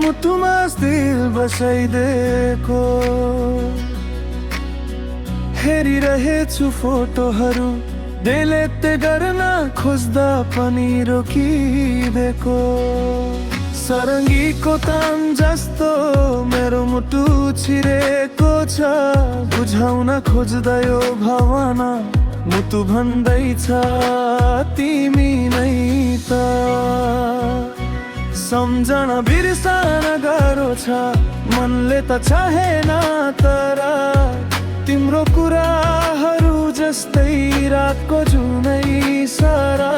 मुटुमा दिल बसाइदिएको हेरिरहेछु फोटोहरू डिलिट गर्न खोज्दा पनि रोकिदिएको सरङ्गीको तान जस्तो मेरो मुटु छिरेको छ बुझाउन खोज्दा यो भावना मुटु भन्दैछ तिमी नै त सम्झन बिर्सन गाह्रो छ मनले त चाहेन तर तिम्रो कुराहरू जस्तै रातको जुनै सारा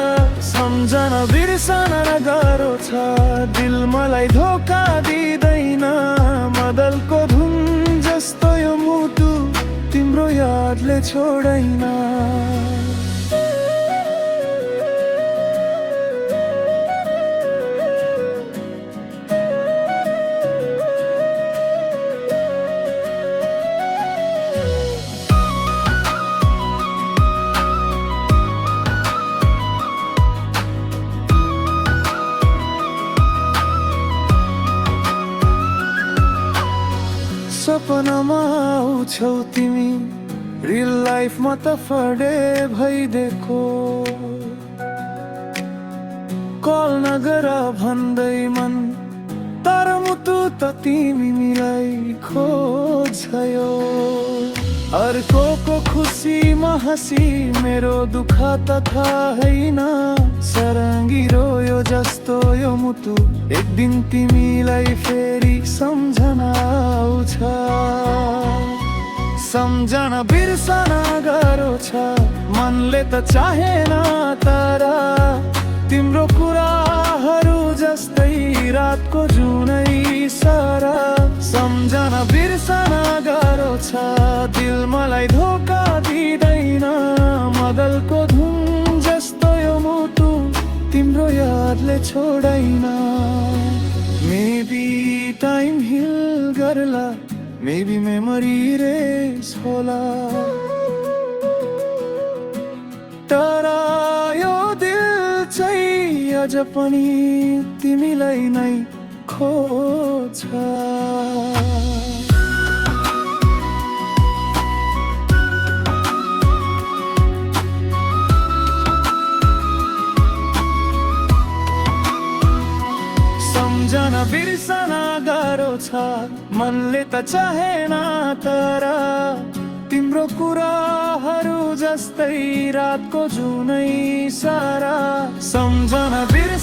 सम्झन बिर्सन गाह्रो छ दिल मलाई धोका दिँदैन मदलको धुन जस्तो यो मुटु तिम्रो यादले छोड्दैन सपनामा आउँछौ तिमी रियल लाइफमा त फडे भइदिएको कल नगर भन्दै मन तर मुटु त तिमीलाई खोज्यो अर्कोको खुसीमा हाँसी मेरो दुःख त थाहैन सरङ्गी रोयो जस्तो यो मुटु एक दिन तिमीलाई फेरि सम्झना आउँछ सम्झन बिर्सन गाह्रो छ मनले त चाहेन तर तिम्रो कुराहरू जस्तै रातको जुनै सारा सम्झन बिर्सन गाह्रो छ दिल मलाई धोका दिँदैन मदलको धुन जस्तो यो मुटु तिम्रो यादले छोड्दैन मेबी टाइम हिल गर्ला मेबी मेमोरी रेस होला तर यो दिल चाहिँ अझ पनि तिमीलाई नै खोज्छ सम्झन बिर्सन गाह्रो छ मनले त चाहेन तर तिम्रो कुराहरू जस्तै रातको जुनै सारा सम्झन बिर्सन